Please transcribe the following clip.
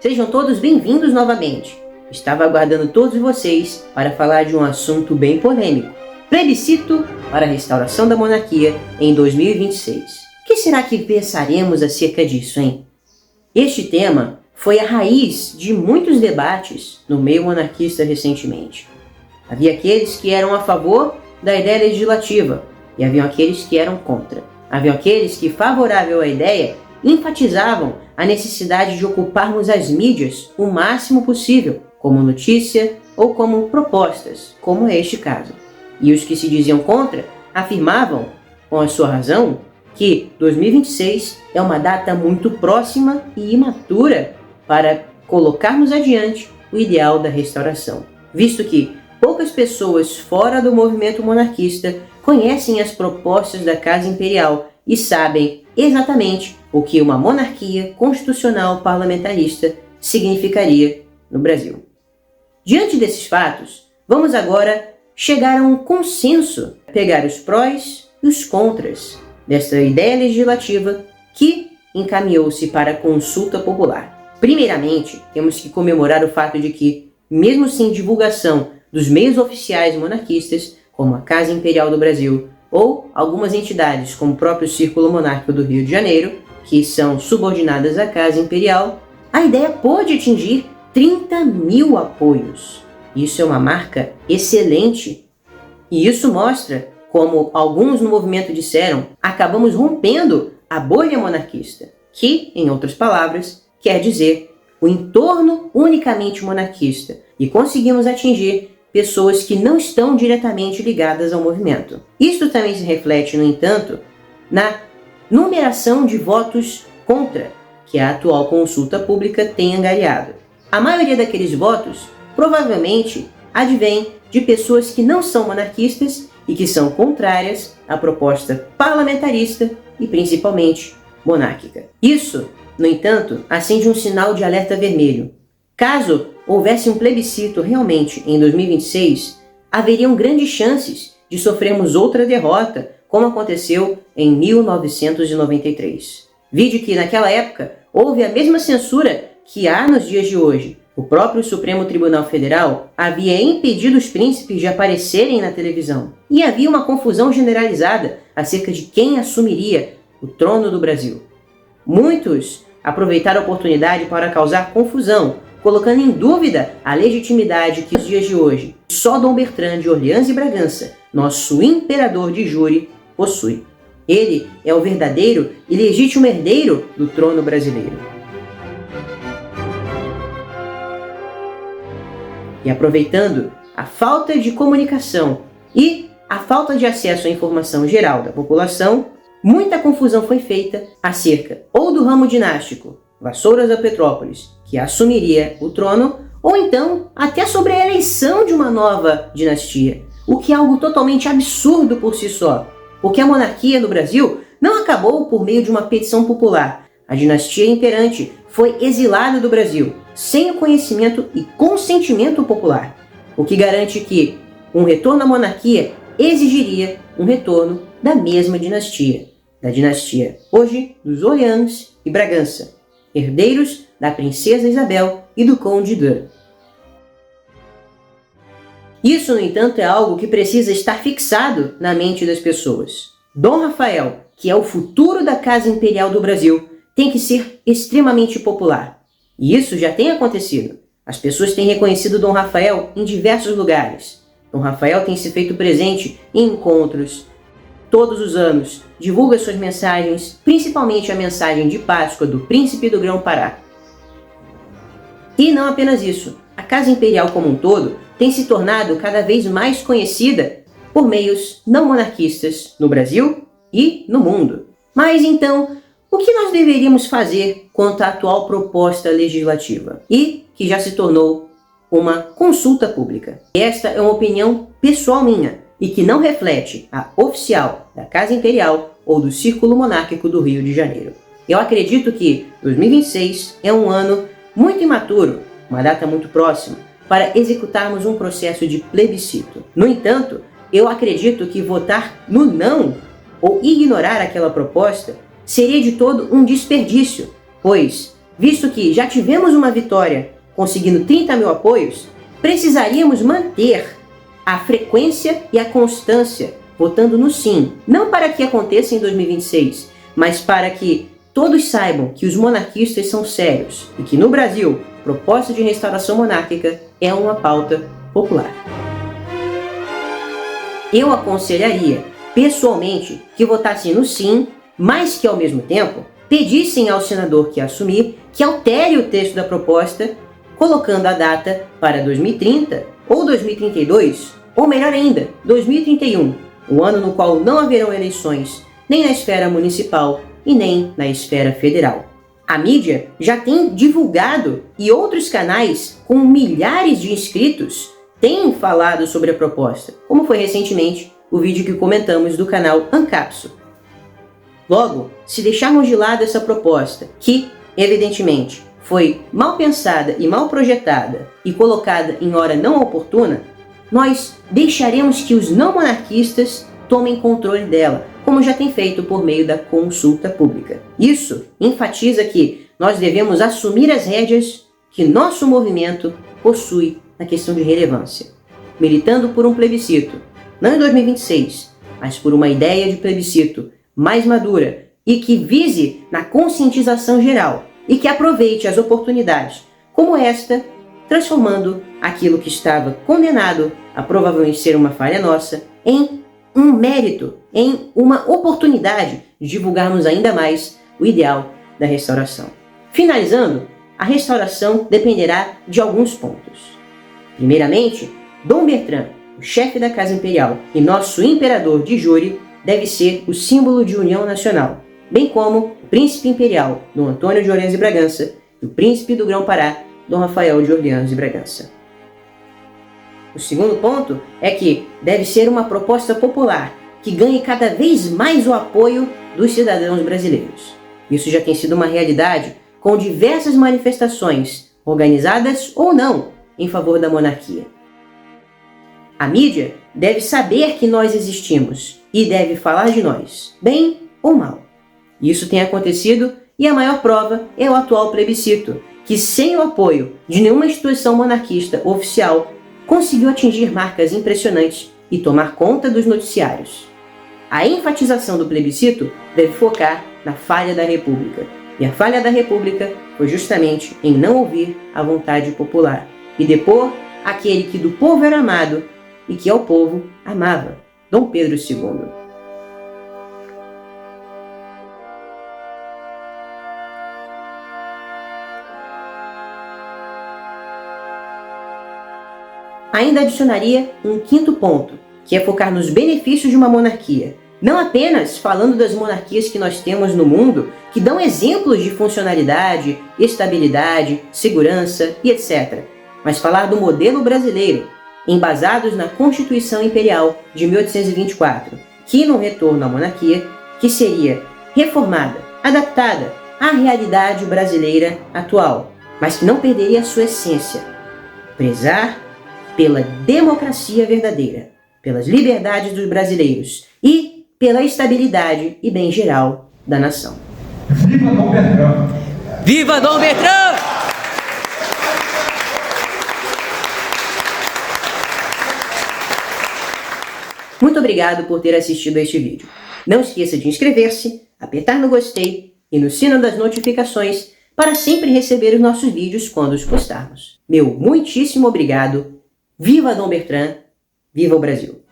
Sejam todos bem-vindos novamente. Estava aguardando todos vocês para falar de um assunto bem polêmico. Plebiscito para a restauração da monarquia em 2026. O que será que pensaremos acerca disso, hein? Este tema foi a raiz de muitos debates no meio monarquista recentemente. Havia aqueles que eram a favor da ideia legislativa e haviam aqueles que eram contra. Haviam aqueles que, favorável à ideia, enfatizavam a necessidade de ocuparmos as mídias o máximo possível, como notícia ou como propostas, como é este caso. E os que se diziam contra afirmavam, com a sua razão, que 2026 é uma data muito próxima e imatura para colocarmos adiante o ideal da restauração, visto que poucas pessoas fora do movimento monarquista conhecem as propostas da Casa Imperial e sabem exatamente o que uma monarquia constitucional parlamentarista significaria no Brasil. Diante desses fatos, vamos agora chegar a um consenso, pegar os prós e os contras desta ideia legislativa que encaminhou-se para a consulta popular. Primeiramente, temos que comemorar o fato de que, mesmo sem divulgação dos meios oficiais monarquistas, como a Casa Imperial do Brasil ou algumas entidades como o próprio Círculo Monárquico do Rio de Janeiro, que são subordinadas à Casa Imperial, a ideia pôde atingir 30 mil apoios. Isso é uma marca excelente. E isso mostra, como alguns no movimento disseram, acabamos rompendo a bolha monarquista, que, em outras palavras, quer dizer o entorno unicamente monarquista, e conseguimos atingir pessoas que não estão diretamente ligadas ao movimento. Isto também se reflete, no entanto, na numeração de votos contra que a atual consulta pública tem angariado. A maioria daqueles votos provavelmente advém de pessoas que não são monarquistas e que são contrárias à proposta parlamentarista e principalmente monárquica. Isso, no entanto, acende um sinal de alerta vermelho. Caso houvesse um plebiscito realmente em 2026, haveriam grandes chances de sofrermos outra derrota, como aconteceu em 1993. Vide que, naquela época, houve a mesma censura que há nos dias de hoje. O próprio Supremo Tribunal Federal havia impedido os príncipes de aparecerem na televisão. E havia uma confusão generalizada acerca de quem assumiria o trono do Brasil. Muitos aproveitaram a oportunidade para causar confusão, colocando em dúvida a legitimidade que nos dias de hoje só Dom Bertrand de Orleans e Bragança, nosso imperador de jure, possui. Ele é o verdadeiro e legítimo herdeiro do trono brasileiro. E aproveitando a falta de comunicação e a falta de acesso à informação geral da população, muita confusão foi feita acerca ou do ramo dinástico Vassouras da Petrópolis, que assumiria o trono, ou então até sobre a eleição de uma nova dinastia, o que é algo totalmente absurdo por si só, porque a monarquia no Brasil não acabou por meio de uma petição popular. A dinastia imperante foi exilada do Brasil, sem o conhecimento e consentimento popular, o que garante que um retorno à monarquia exigiria um retorno da mesma dinastia, da dinastia hoje dos Orleans e Bragança, herdeiros da princesa Isabel e do conde d'Eu. Isso, no entanto, é algo que precisa estar fixado na mente das pessoas. Dom Rafael, que é o futuro da Casa Imperial do Brasil, tem que ser extremamente popular. E isso já tem acontecido. As pessoas têm reconhecido Dom Rafael em diversos lugares. Dom Rafael tem se feito presente em encontros todos os anos, divulga suas mensagens, principalmente a mensagem de Páscoa do Príncipe do Grão-Pará. E não apenas isso, a Casa Imperial como um todo tem se tornado cada vez mais conhecida por meios não monarquistas no Brasil e no mundo. Mas então, o que nós deveríamos fazer quanto à atual proposta legislativa e que já se tornou uma consulta pública? Esta é uma opinião pessoal minha e que não reflete a oficial da Casa Imperial ou do Círculo Monárquico do Rio de Janeiro. Eu acredito que 2026 é um ano muito imaturo, uma data muito próxima, para executarmos um processo de plebiscito. No entanto, eu acredito que votar no não ou ignorar aquela proposta seria de todo um desperdício, pois visto que já tivemos uma vitória conseguindo 30 mil apoios, precisaríamos manter a frequência e a constância votando no sim, não para que aconteça em 2026, mas para que todos saibam que os monarquistas são sérios e que no Brasil, proposta de restauração monárquica é uma pauta popular. Eu aconselharia, pessoalmente, que votassem no sim, mas que ao mesmo tempo pedissem ao senador que assumir que altere o texto da proposta, colocando a data para 2030 ou 2032, ou melhor ainda, 2031, o ano no qual não haverão eleições nem na esfera municipal e nem na esfera federal. A mídia já tem divulgado e outros canais com milhares de inscritos têm falado sobre a proposta, como foi recentemente o vídeo que comentamos do canal Ancapso. Logo, se deixarmos de lado essa proposta, que, evidentemente, foi mal pensada e mal projetada e colocada em hora não oportuna, nós deixaremos que os não monarquistas tomem controle dela, como já tem feito por meio da consulta pública. Isso enfatiza que nós devemos assumir as rédeas que nosso movimento possui na questão de relevância, militando por um plebiscito, não em 2026, mas por uma ideia de plebiscito mais madura e que vise na conscientização geral e que aproveite as oportunidades como esta, transformando aquilo que estava condenado a provavelmente ser uma falha nossa em um mérito, em uma oportunidade de divulgarmos ainda mais o ideal da restauração. Finalizando, a restauração dependerá de alguns pontos. Primeiramente, Dom Bertrand, o chefe da Casa Imperial e nosso imperador de júri, deve ser o símbolo de união nacional, bem como o príncipe imperial, Dom Antônio de Orleans e Bragança, e o príncipe do Grão-Pará, Dom Rafael de Orleans e Bragança. O segundo ponto é que deve ser uma proposta popular, que ganhe cada vez mais o apoio dos cidadãos brasileiros. Isso já tem sido uma realidade com diversas manifestações, organizadas ou não, em favor da monarquia. A mídia deve saber que nós existimos e deve falar de nós, bem ou mal. Isso tem acontecido e a maior prova é o atual plebiscito, que sem o apoio de nenhuma instituição monarquista oficial conseguiu atingir marcas impressionantes e tomar conta dos noticiários. A enfatização do plebiscito deve focar na falha da República. E a falha da República foi justamente em não ouvir a vontade popular e depor aquele que do povo era amado e que ao povo amava, Dom Pedro II. Ainda adicionaria um quinto ponto, que é focar nos benefícios de uma monarquia, não apenas falando das monarquias que nós temos no mundo, que dão exemplos de funcionalidade, estabilidade, segurança e etc., mas falar do modelo brasileiro, embasados na Constituição Imperial de 1824, que no retorno à monarquia, que seria reformada, adaptada à realidade brasileira atual, mas que não perderia a sua essência, prezar pela democracia verdadeira, pelas liberdades dos brasileiros e pela estabilidade e bem geral da nação. Viva Dom Bertrand! Viva Dom Bertrand! Muito obrigado por ter assistido a este vídeo. Não esqueça de inscrever-se, apertar no gostei e no sino das notificações para sempre receber os nossos vídeos quando os postarmos. Meu muitíssimo obrigado. Viva Dom Bertrand! Viva o Brasil!